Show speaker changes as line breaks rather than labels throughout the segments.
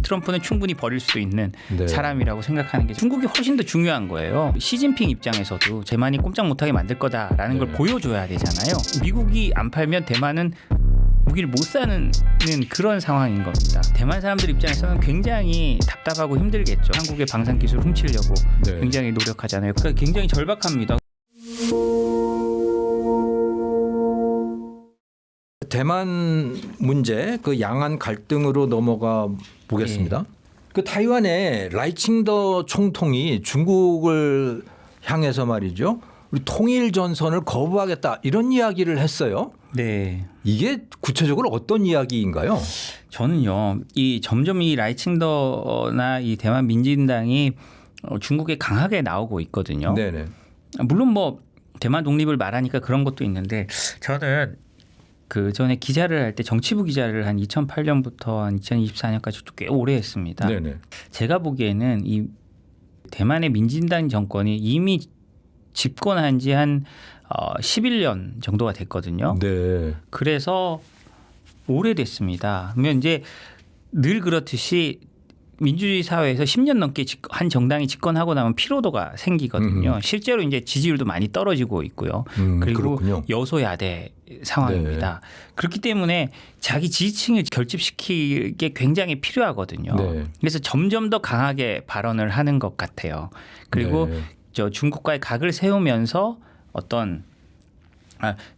트럼프는 충분히 버릴 수도 있는
네.
사람이라고 생각하는 게 중국이 훨씬 더 중요한 거예요. 시진핑 입장에서도 대만이 꼼짝 못하게 만들 거다라는 걸 보여줘야 되잖아요. 미국이 안 팔면 대만은 무기를 못 사는 그런 상황인 겁니다. 대만 사람들 입장에서는 굉장히 답답하고 힘들겠죠. 한국의 방산 기술을 훔치려고 굉장히 노력하잖아요. 그러니까 굉장히 절박합니다.
대만 문제, 그 양안 갈등으로 넘어가 보겠습니다. 그 타이완의 라이칭더 총통이 중국을 향해서 말이죠, 우리 통일 전선을 거부하겠다 이런 이야기를 했어요.
네.
이게 구체적으로 어떤 이야기인가요?
저는요, 점점 이 라이칭더나 이 대만 민진당이 중국에 강하게 나오고 있거든요.
네네.
물론 뭐 대만 독립을 말하니까 그런 것도 있는데, 저는 그 전에 기자를 할 때 정치부 기자를 한 2008년부터 한 2024년까지 꽤 오래 했습니다.
네네.
제가 보기에는 이 대만의 민진당 정권이 이미 집권한 지 한 11년 정도가 됐거든요.
네.
그래서 오래됐습니다. 그러면 이제 늘 그렇듯이 민주주의 사회에서 10년 넘게 한 정당이 집권하고 나면 피로도가 생기거든요. 실제로 이제 지지율도 많이 떨어지고 있고요. 그리고
그렇군요.
여소야대 상황입니다. 그렇기 때문에 자기 지지층을 결집시키게 굉장히 필요하거든요.
네.
그래서 점점 더 강하게 발언을 하는 것 같아요. 그리고 저 중국과의 각을 세우면서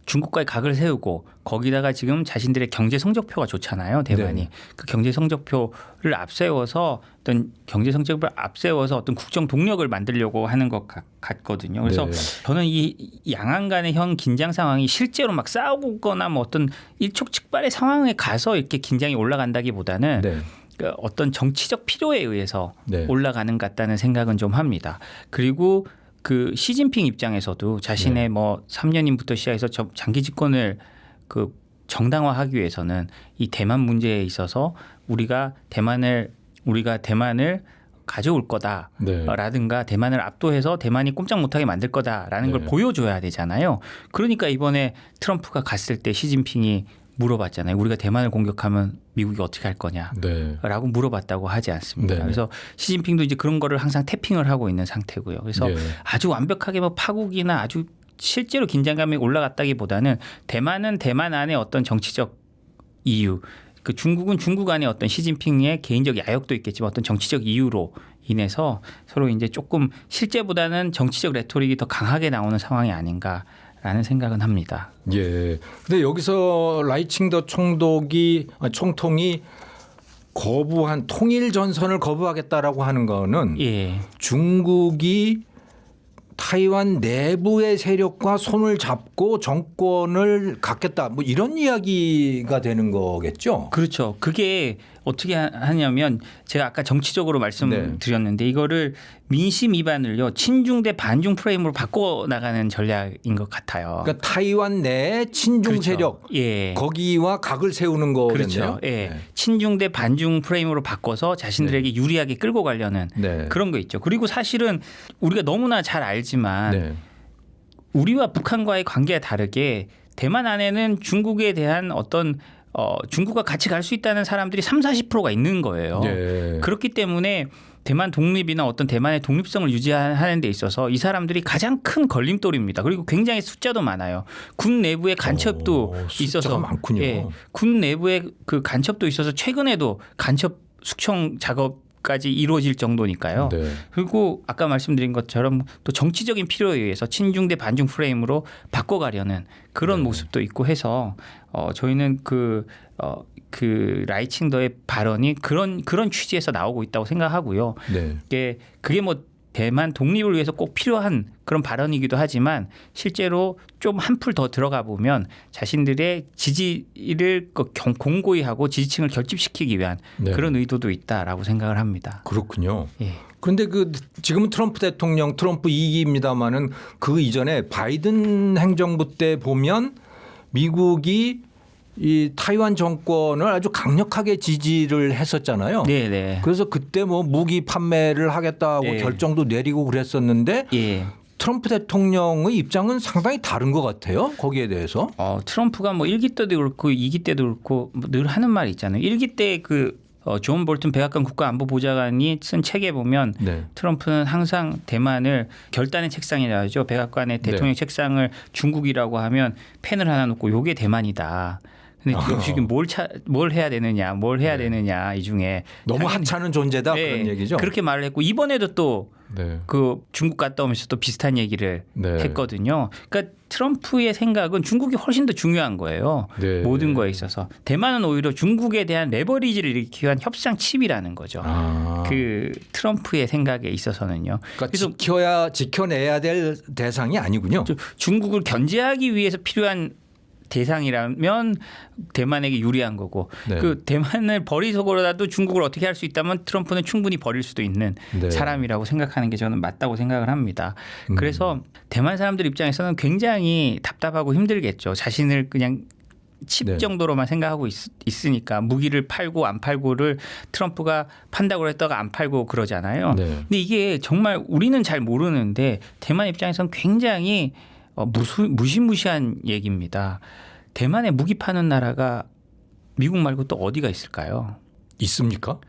중국과의 각을 세우고 거기다가 지금 자신들의 경제 성적표가 좋잖아요. 대만이. 그 경제 성적표를 앞세워서 어떤 국정 동력을 만들려고 하는 것 같거든요. 그래서 저는 이 양안 간의 현 긴장 상황이 실제로 막 싸우거나 뭐 어떤 일촉즉발의 상황에 가서 이렇게 긴장이 올라간다기보다는 그 어떤 정치적 필요에 의해서 올라가는 것 같다는 생각은 좀 합니다. 그리고 그 시진핑 입장에서도 자신의 뭐 3년임부터 시작해서 장기 집권을 그 정당화하기 위해서는 이 대만 문제에 있어서 우리가 대만을 가져올 거다라든가 대만을 압도해서 대만이 꼼짝 못하게 만들 거다라는 걸 보여줘야 되잖아요. 그러니까 이번에 트럼프가 갔을 때 시진핑이 물어봤잖아요. 우리가 대만을 공격하면 미국이 어떻게 할 거냐라고 물어봤다고 하지 않습니까? 그래서 시진핑도 이제 그런 거를 항상 태핑을 하고 있는 상태고요. 그래서 아주 완벽하게 뭐 파국이나 아주 실제로 긴장감이 올라갔다기보다는 대만은 대만 안에 어떤 정치적 이유, 그 중국은 중국 안에 어떤 시진핑의 개인적 야욕도 있겠지만 어떤 정치적 이유로 인해서 서로 이제 조금 실제보다는 정치적 레토릭이 더 강하게 나오는 상황이 아닌가라는 생각은 합니다.
예. 근데 여기서 라이칭더 총통이 거부한 통일 전선을 거부하겠다라고 하는 거는 중국이 타이완 내부의 세력과 손을 잡고 정권을 갖겠다 뭐 이런 이야기가 되는 거겠죠?
그렇죠. 그게 어떻게 하냐면 제가 아까 정치적으로 말씀드렸는데 이거를 민심 위반을요 친중 대 반중 프레임으로 바꿔나가는 전략인 것 같아요.
그러니까 타이완 내 친중 세력 거기와 각을 세우는 거겠네요.
그렇죠. 친중 대 반중 프레임으로 바꿔서 자신들에게 유리하게 끌고 가려는 그런 거 있죠. 그리고 사실은 우리가 너무나 잘 알지만 우리와 북한과의 관계가 다르게 대만 안에는 중국에 대한 어떤 중국과 같이 갈 수 있다는 사람들이 30-40%가 있는 거예요. 그렇기 때문에 대만 독립이나 어떤 대만의 독립성을 유지하는 데 있어서 이 사람들이 가장 큰 걸림돌입니다. 그리고 굉장히 숫자도 많아요. 군 내부의 간첩도 있어서
많군요.
군 내부의 그 간첩도 있어서 최근에도 간첩 숙청 작업까지 이루어질 정도니까요. 그리고 아까 말씀드린 것처럼 또 정치적인 필요에 의해서 친중 대 반중 프레임으로 바꿔가려는 그런 모습도 있고 해서 저희는 그 라이칭더의 발언이 그런 취지에서 나오고 있다고 생각하고요. 그게 뭐 대만 독립을 위해서 꼭 필요한 그런 발언이기도 하지만 실제로 좀 한풀 더 들어가 보면 자신들의 지지를 공고히 하고 지지층을 결집시키기 위한 그런 의도도 있다라고 생각을 합니다.
그렇군요. 그런데 지금은 트럼프 대통령 트럼프 2기입니다마는 그 이전에 바이든 행정부 때 보면 미국이 이 타이완 정권을 아주 강력하게 지지를 했었잖아요. 그래서 그때 뭐 무기 판매를 하겠다고 결정도 내리고 그랬었는데 트럼프 대통령의 입장은 상당히 다른 것 같아요. 거기에 대해서.
트럼프가 뭐 1기 때도 그렇고 2기 때도 그렇고 늘 하는 말이 있잖아요. 1기 때 존 볼튼 백악관 국가안보보좌관이 쓴 책에 보면
네.
트럼프는 항상 대만을 결단의 책상이라 하죠. 백악관의 대통령 책상을 중국이라고 하면 펜을 하나 놓고 요게 대만이다. 근데 지금 뭘 해야 되느냐, 뭘 해야 되느냐 이 중에
너무
당연히-
하찮은 존재다
네,
그런 얘기죠.
그렇게 말을 했고 이번에도 또
네.
그 중국 갔다 오면서 또 비슷한 얘기를
네.
했거든요. 그러니까 트럼프의 생각은 중국이 훨씬 더 중요한 거예요.
네.
모든 거에 있어서 대만은 오히려 중국에 대한 레버리지를 일으키기 위한 협상 칩이라는 거죠.
아.
그 트럼프의 생각에 있어서는요.
그러니까
그래서
지켜내야 될 대상이 아니군요.
중국을 견제하기 위해서 필요한 대상이라면 대만에게 유리한 거고
네.
그 대만을 버리서라도 중국을 어떻게 할 수 있다면 트럼프는 충분히 버릴 수도 있는
네.
사람이라고 생각하는 게 저는 맞다고 생각을 합니다. 그래서 대만 사람들 입장에서는 굉장히 답답하고 힘들겠죠. 자신을 그냥 칩
네.
정도로만 생각하고 있으니까 무기를 팔고 안 팔고를 트럼프가 판다고 했다가 안 팔고 그러잖아요.
네.
근데 이게 정말 우리는 잘 모르는데 대만 입장에서는 굉장히 무시무시한 얘기입니다. 대만에 무기 파는 나라가 미국 말고 또 어디가 있을까요?
있습니까?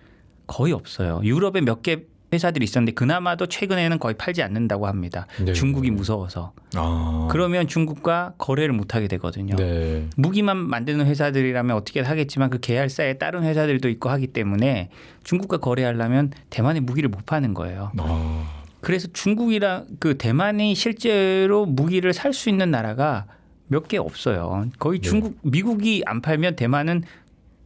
거의 없어요. 유럽에 몇 개 회사들이 있었는데 그나마도 최근에는 거의 팔지 않는다고 합니다.
네.
중국이 무서워서. 그러면 중국과 거래를 못하게 되거든요.
네.
무기만 만드는 회사들이라면 어떻게 하겠지만 그 계열사에 다른 회사들도 있고 하기 때문에 중국과 거래하려면 대만에 무기를 못 파는 거예요. 그래서 중국이랑 그 대만이 실제로 무기를 살 수 있는 나라가 몇 개 없어요. 거의 중국, 미국이 안 팔면 대만은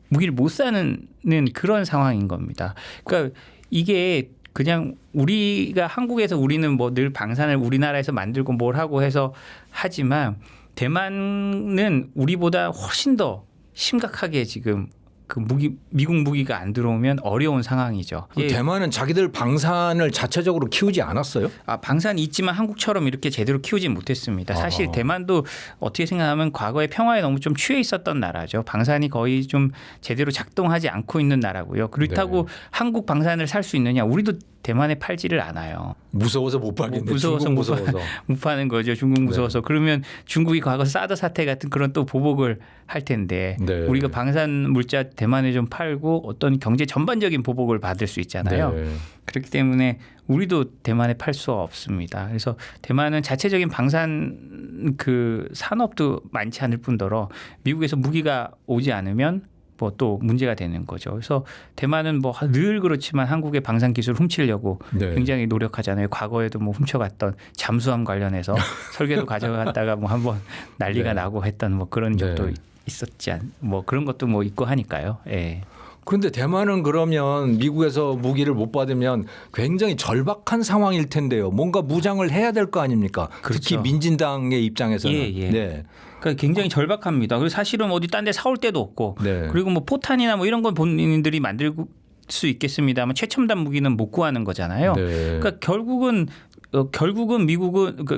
무기를 못 사는 그런 상황인 겁니다. 그러니까 이게 그냥 우리가 한국에서 우리는 뭐 늘 방산을 우리나라에서 만들고 뭘 하고 해서 하지만 대만은 우리보다 훨씬 더 심각하게 지금 그 미국 무기가 안 들어오면 어려운 상황이죠. 예.
대만은 자기들 방산을 자체적으로 키우지 않았어요?
방산이 있지만 한국처럼 이렇게 제대로 키우진 못했습니다. 사실 대만도 어떻게 생각하면 과거에 평화에 너무 좀 취해 있었던 나라죠. 방산이 거의 좀 제대로 작동하지 않고 있는 나라고요. 그렇다고 한국 방산을 살 수 있느냐? 우리도 대만에 팔지를 않아요.
무서워서 못 팔겠네.
무서워서
중국
못
무서워서.
못 파는 거죠. 중국 무서워서. 그러면 중국이 과거 사드 사태 같은 그런 또 보복을 할 텐데
네.
우리가 방산 물자 대만에 좀 팔고 어떤 경제 전반적인 보복을 받을 수 있잖아요.
네.
그렇기 때문에 우리도 대만에 팔 수가 없습니다. 그래서 대만은 자체적인 방산 그 산업도 많지 않을 뿐더러 미국에서 무기가 오지 않으면 뭐 또 문제가 되는 거죠. 그래서 대만은 뭐 늘 그렇지만 한국의 방산 기술을 훔치려고
네.
굉장히 노력하잖아요. 과거에도 뭐 훔쳐갔던 잠수함 관련해서 설계도 가져갔다가 뭐 한번 난리가
네.
나고 했던 뭐 그런 적도
네.
있었지 뭐 그런 것도 뭐 있고 하니까요. 예.
그런데 대만은 그러면 미국에서 무기를 못 받으면 굉장히 절박한 상황일 텐데요. 뭔가 무장을 해야 될 거 아닙니까?
그렇죠.
특히 민진당의 입장에서는.
예.
네.
그러니까 굉장히 절박합니다. 그리고 사실은 어디 딴 데 사올 데도 없고
네.
그리고 뭐 포탄이나 뭐 이런 건 본인들이 만들 수 있겠습니다만 최첨단 무기는 못 구하는 거잖아요.
네.
그러니까 결국은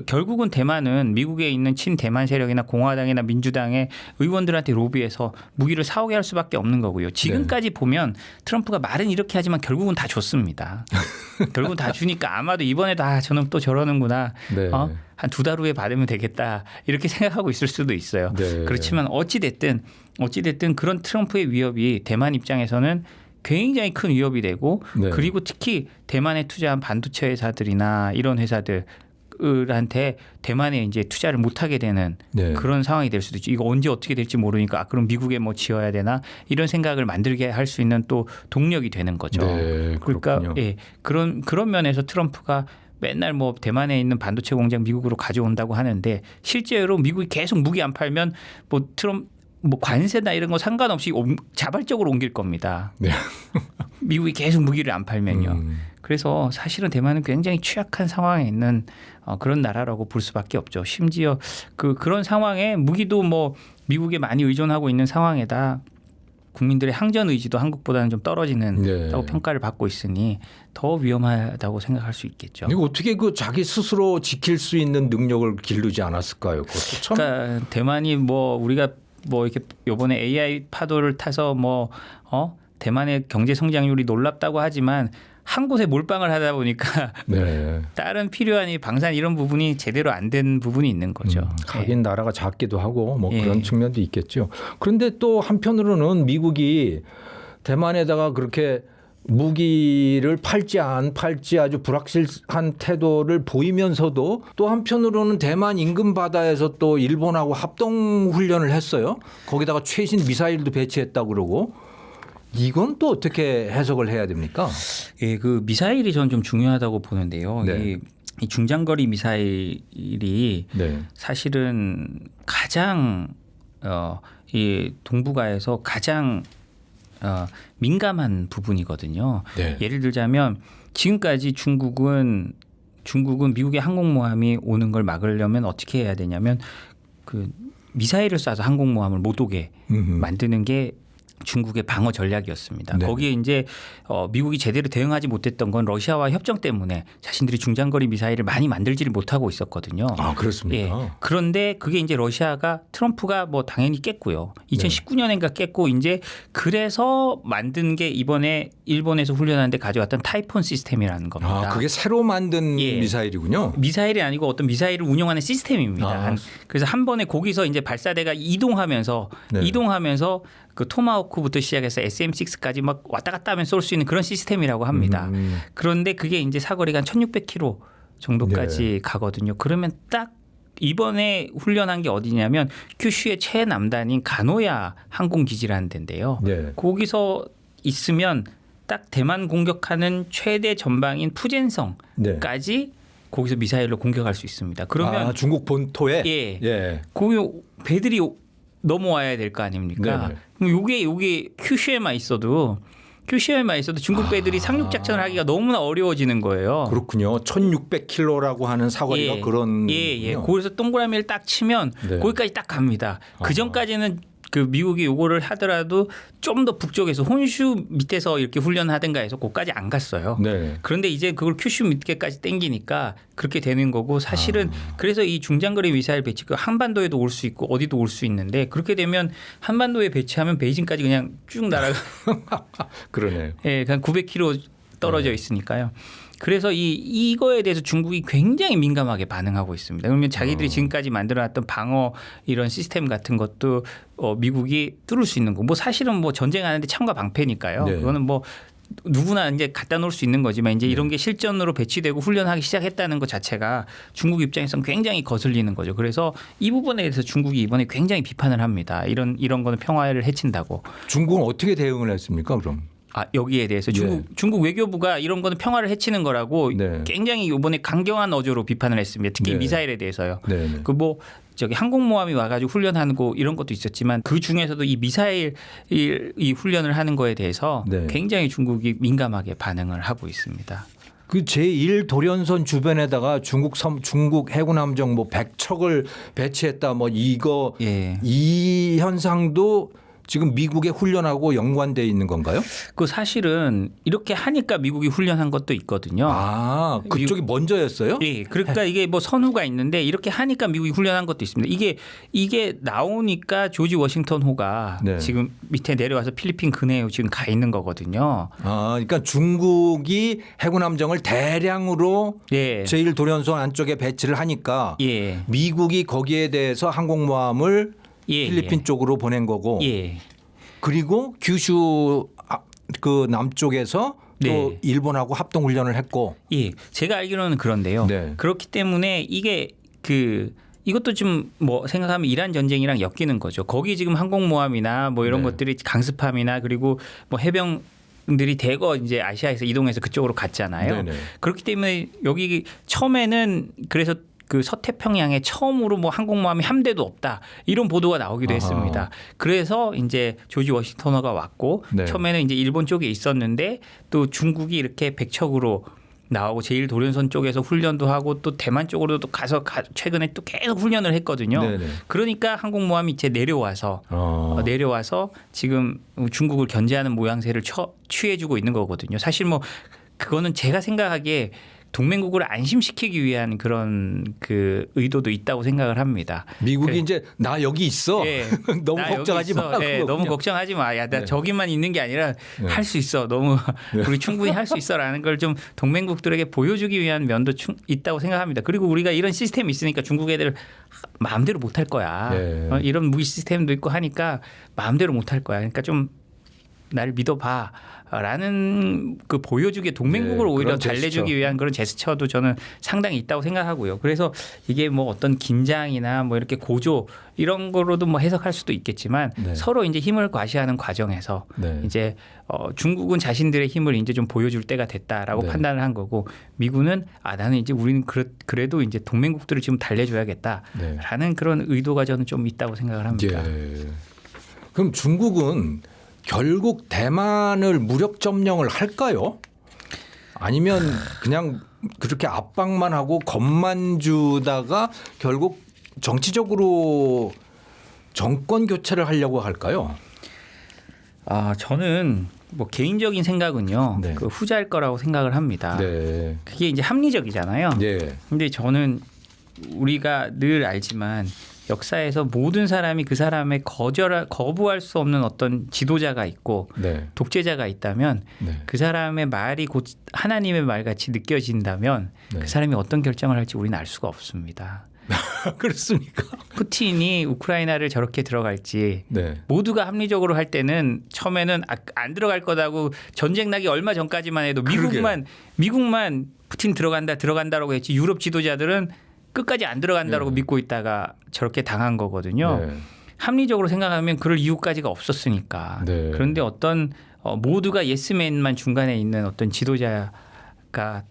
결국은 대만은 미국에 있는 친대만 세력이나 공화당이나 민주당의 의원들한테 로비해서 무기를 사오게 할 수밖에 없는 거고요. 지금까지 보면 트럼프가 말은 이렇게 하지만 결국은 다 줬습니다. 결국은 다 주니까 아마도 이번에도 저는 또 저러는구나.
네.
한 2달 후에 받으면 되겠다. 이렇게 생각하고 있을 수도 있어요.
네.
그렇지만 어찌 됐든 그런 트럼프의 위협이 대만 입장에서는 굉장히 큰 위협이 되고
네.
그리고 특히 대만에 투자한 반도체 회사들이나 이런 회사들한테 대만에 이제 투자를 못하게 되는
네.
그런 상황이 될 수도 있죠. 이거 언제 어떻게 될지 모르니까 그럼 미국에 뭐 지어야 되나 이런 생각을 만들게 할 수 있는 또 동력이 되는 거죠.
네,
그러니까
그렇군요.
예, 그런 면에서 트럼프가 맨날 뭐 대만에 있는 반도체 공장 미국으로 가져온다고 하는데 실제로 미국이 계속 무기 안 팔면 뭐 관세나 이런 거 상관없이 자발적으로 옮길 겁니다.
네.
미국이 계속 무기를 안 팔면요. 그래서 사실은 대만은 굉장히 취약한 상황에 있는 그런 나라라고 볼 수밖에 없죠. 심지어 그런 상황에 무기도 뭐 미국에 많이 의존하고 있는 상황에다 국민들의 항전 의지도 한국보다는 좀 떨어지는
네.
다고 평가를 받고 있으니 더 위험하다고 생각할 수 있겠죠.
이거 어떻게 그 자기 스스로 지킬 수 있는 능력을 기르지 않았을까요? 그것도 참.
그러니까 대만이 뭐 우리가 뭐 이렇게 이번에 AI 파도를 타서 대만의 경제 성장률이 놀랍다고 하지만 한 곳에 몰빵을 하다 보니까
네.
다른 필요한 이 방산 이런 부분이 제대로 안 된 부분이 있는 거죠.
하긴 나라가 작기도 하고 뭐
예.
그런 측면도 있겠죠. 그런데 또 한편으로는 미국이 대만에다가 그렇게 무기를 팔지 안 팔지 아주 불확실한 태도를 보이면서도 또 한편으로는 대만 인근 바다에서 또 일본하고 합동 훈련을 했어요. 거기다가 최신 미사일도 배치했다고 그러고 이건 또 어떻게 해석을 해야 됩니까?
예, 그 미사일이 저는 좀 중요하다고 보는데요.
네.
이 중장거리 미사일이
네.
사실은 가장 이 동북아에서 가장 민감한 부분이거든요.
네.
예를 들자면 지금까지 중국은 미국의 항공모함이 오는 걸 막으려면 어떻게 해야 되냐면 그 미사일을 쏴서 항공모함을 못 오게 만드는 게 중국의 방어 전략이었습니다.
네.
거기에 이제 미국이 제대로 대응하지 못했던 건 러시아와 협정 때문에 자신들이 중장거리 미사일을 많이 만들지를 못하고 있었거든요.
아, 그렇습니까?
예. 그런데 그게 이제 러시아가 트럼프가 뭐 당연히 깼고요. 2019년인가 깼고 이제 그래서 만든 게 이번에 일본에서 훈련하는데 가져왔던 타이폰 시스템이라는 겁니다.
아, 그게 새로 만든
예.
미사일이군요.
미사일이 아니고 어떤 미사일을 운용하는 시스템입니다.
아.
그래서 한 번에 거기서 이제 발사대가 이동하면서 그 토마호크부터 시작해서 SM6까지 막 왔다 갔다 하면 쏠 수 있는 그런 시스템이라고 합니다. 그런데 그게 이제 사거리가 한 1600km 정도까지 가거든요. 그러면 딱 이번에 훈련한 게 어디냐면 큐슈의 최남단인 가노야 항공기지라는 데인데요.
네.
거기서 있으면 딱 대만 공격하는 최대 전방인 푸젠성까지 거기서 미사일로 공격할 수 있습니다. 그러면
중국 본토에
예. 거기 배들이 넘어와야 될 거 아닙니까?
네네.
그럼 요게 큐슈에만 있어도 중국 배들이 상륙 작전을 하기가 너무나 어려워지는 거예요.
그렇군요. 1,600km라고 하는 사거리가 그런.
예. 거기서 동그라미를 딱 치면
네.
거기까지 딱 갑니다. 그 전까지는 그 미국이 요거를 하더라도 좀 더 북쪽에서 혼슈 밑에서 이렇게 훈련하든가 해서 거기까지 안 갔어요.
네.
그런데 이제 그걸 큐슈 밑에까지 땡기니까 그렇게 되는 거고 사실은 그래서 이 중장거리 미사일 배치가 한반도에도 올 수 있고 어디도 올 수 있는데 그렇게 되면 한반도에 배치하면 베이징까지 그냥 쭉 날아가.
그러네요.
예, 그냥 900km 떨어져 있으니까요. 그래서 이거에 대해서 중국이 굉장히 민감하게 반응하고 있습니다. 그러면 자기들이 지금까지 만들어놨던 방어 이런 시스템 같은 것도 미국이 뚫을 수 있는 거. 뭐 사실은 뭐 전쟁하는데 창과 방패니까요.
네.
그거는 뭐 누구나 이제 갖다 놓을 수 있는 거지만 이제 이런 게 실전으로 배치되고 훈련하기 시작했다는 것 자체가 중국 입장에서는 굉장히 거슬리는 거죠. 그래서 이 부분에 대해서 중국이 이번에 굉장히 비판을 합니다. 이런 거는 평화를 해친다고.
중국은 어떻게 대응을 했습니까, 그럼?
여기에 대해서 중국 외교부가 이런 거는 평화를 해치는 거라고 굉장히 이번에 강경한 어조로 비판을 했습니다. 특히 미사일에 대해서요. 그 뭐 저기 항공모함이 와가지고 훈련하고 이런 것도 있었지만 그 중에서도 이 미사일 이 훈련을 하는 거에 대해서 굉장히 중국이 민감하게 반응을 하고 있습니다.
그 제1 도련선 주변에다가 중국 해군 함정 뭐 100척을 배치했다 뭐 이거 이 현상도 지금 미국의 훈련하고 연관돼 있는 건가요?
그 사실은 이렇게 하니까 미국이 훈련한 것도 있거든요.
아, 그쪽이 먼저였어요?
예. 그러니까 이게 뭐 선후가 있는데 이렇게 하니까 미국이 훈련한 것도 있습니다. 이게 나오니까 조지 워싱턴 호가 지금 밑에 내려와서 필리핀 근해에 지금 가 있는 거거든요.
아, 그러니까 중국이 해군 함정을 대량으로 제1 도련선 안쪽에 배치를 하니까 미국이 거기에 대해서 항공모함을 필리핀 쪽으로 보낸 거고 그리고 규슈 그 남쪽에서 또 일본하고 합동 훈련을 했고
제가 알기로는 그런데요. 그렇기 때문에 이것도 좀 뭐 생각하면 이란 전쟁이랑 엮이는 거죠. 거기 지금 항공모함이나 뭐 이런 것들이 강습함이나 그리고 뭐 해병들이 대거 이제 아시아에서 이동해서 그쪽으로 갔잖아요. 그렇기 때문에 여기 처음에는 그래서 그 서태평양에 처음으로 뭐 항공모함이 한 대도 없다 이런 보도가 나오기도 했습니다. 그래서 이제 조지 워싱턴호가 왔고 처음에는 이제 일본 쪽에 있었는데 또 중국이 이렇게 100척으로 나오고 제1 도련선 쪽에서 훈련도 하고 또 대만 쪽으로도 가서 최근에 또 계속 훈련을 했거든요. 그러니까 항공모함이 이제 내려와서 지금 중국을 견제하는 모양새를 취해주고 있는 거거든요. 사실 뭐 그거는 제가 생각하기에 동맹국을 안심시키기 위한 그런 그 의도도 있다고 생각을 합니다.
미국이 이제 나 여기 있어. 너무 걱정하지 마.
너무 걱정하지 마. 야, 나 저기만 있는 게 아니라 할 수 있어. 너무 우리 충분히 할 수 있어라는 걸 좀 동맹국들에게 보여주기 위한 면도 있다고 생각합니다. 그리고 우리가 이런 시스템이 있으니까 중국 애들 마음대로 못할 거야. 이런 무기 시스템도 있고 하니까 마음대로 못할 거야. 그러니까 좀 나를 믿어봐라는 그 보여주기 동맹국을
네,
오히려
그런 제스처.
달래주기 위한 그런 제스처도 저는 상당히 있다고 생각하고요. 그래서 이게 뭐 어떤 긴장이나 뭐 이렇게 고조 이런 거로도 뭐 해석할 수도 있겠지만
네.
서로 이제 힘을 과시하는 과정에서
네.
이제 중국은 자신들의 힘을 이제 좀 보여줄 때가 됐다라고
네.
판단을 한 거고 미국은 나는 이제 우리는 그래도 이제 동맹국들을 지금 달래줘야겠다라는
네.
그런 의도가 저는 좀 있다고 생각을 합니다.
예. 그럼 중국은 결국 대만을 무력 점령을 할까요? 아니면 그냥 그렇게 압박만 하고 겁만 주다가 결국 정치적으로 정권 교체를 하려고 할까요?
저는 뭐 개인적인 생각은요.
네.
그 후자일 거라고 생각을 합니다.
네.
그게 이제 합리적이잖아요.
예.
근데 저는 우리가 늘 알지만 역사에서 모든 사람이 그 사람의 거부할 수 없는 어떤 지도자가 있고
네.
독재자가 있다면
네.
그 사람의 말이 곧 하나님의 말같이 느껴진다면
네.
그 사람이 어떤 결정을 할지 우리는 알 수가 없습니다.
그렇습니까?
푸틴이 우크라이나를 저렇게 들어갈지
네.
모두가 합리적으로 할 때는 처음에는 안 들어갈 거다고 전쟁 나기 얼마 전까지만 해도 미국만 푸틴 들어간다라고 했지 유럽 지도자들은 끝까지 안 들어간다라고
네.
믿고 있다가 저렇게 당한 거거든요.
네.
합리적으로 생각하면 그럴 이유까지가 없었으니까.
네.
그런데 어떤 모두가 예스맨만 중간에 있는 어떤 지도자가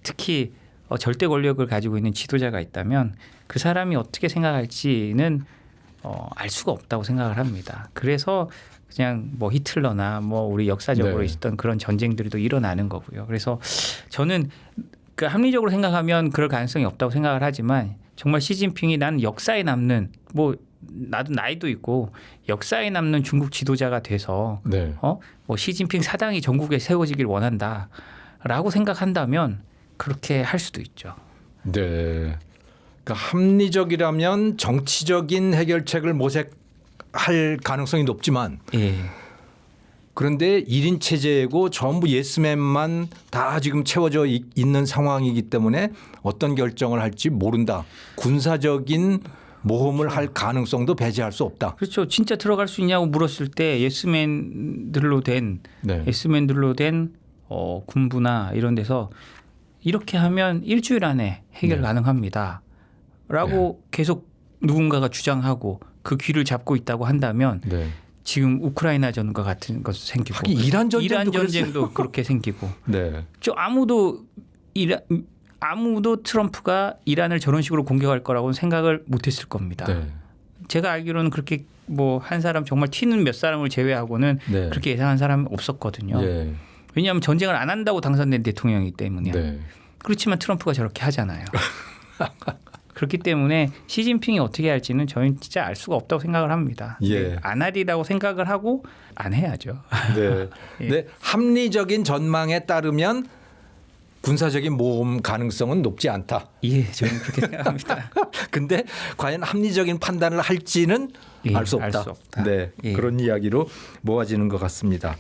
특히 절대 권력을 가지고 있는 지도자가 있다면 그 사람이 어떻게 생각할지는 알 수가 없다고 생각을 합니다. 그래서 그냥 뭐 히틀러나 뭐 우리 역사적으로
네.
있었던 그런 전쟁들이 또 일어나는 거고요. 그래서 저는 그 합리적으로 생각하면 그럴 가능성이 없다고 생각을 하지만 정말 시진핑이 나는 역사에 남는 뭐 나도 나이도 있고 역사에 남는 중국 지도자가 돼서
네.
뭐 시진핑 사당이 전국에 세워지길 원한다라고 생각한다면 그렇게 할 수도 있죠.
네. 그러니까 합리적이라면 정치적인 해결책을 모색할 가능성이 높지만
예.
그런데 1인 체제고 전부 예스맨만 다 지금 채워져 있는 상황이기 때문에 어떤 결정을 할지 모른다. 군사적인 모험을 할 가능성도 배제할 수 없다.
그렇죠. 진짜 들어갈 수 있냐고 물었을 때 예스맨들로 된
네.
군부나 이런 데서 이렇게 하면 일주일 안에 해결
네.
가능합니다라고 계속 누군가가 주장하고 그 귀를 잡고 있다고 한다면
네.
지금 우크라이나 전과 같은 것도 생기고
하긴 이란
전쟁도 그렇게 생기고
네.
아무도 트럼프가 이란을 저런 식으로 공격할 거라고는 생각을 못했을 겁니다.
네.
제가 알기로는 그렇게 뭐 한 사람 정말 튀는 몇 사람을 제외하고는
네.
그렇게 예상한 사람은 없었거든요.
예.
왜냐하면 전쟁을 안 한다고 당선된 대통령이기 때문이요.
네.
그렇지만 트럼프가 저렇게 하잖아요. 그렇기 때문에 시진핑이 어떻게 할지는 저희는 진짜 알 수가 없다고 생각을 합니다.
예.
안 하리라고 생각을 하고 안 해야죠.
네.
예.
네. 합리적인 전망에 따르면 군사적인 모험 가능성은 높지 않다.
예, 저는 그렇게 생각합니다.
근데 과연 합리적인 판단을 할지는
예,
알 수
알
없다.
수 없다.
네.
예.
그런 이야기로 모아지는 것 같습니다.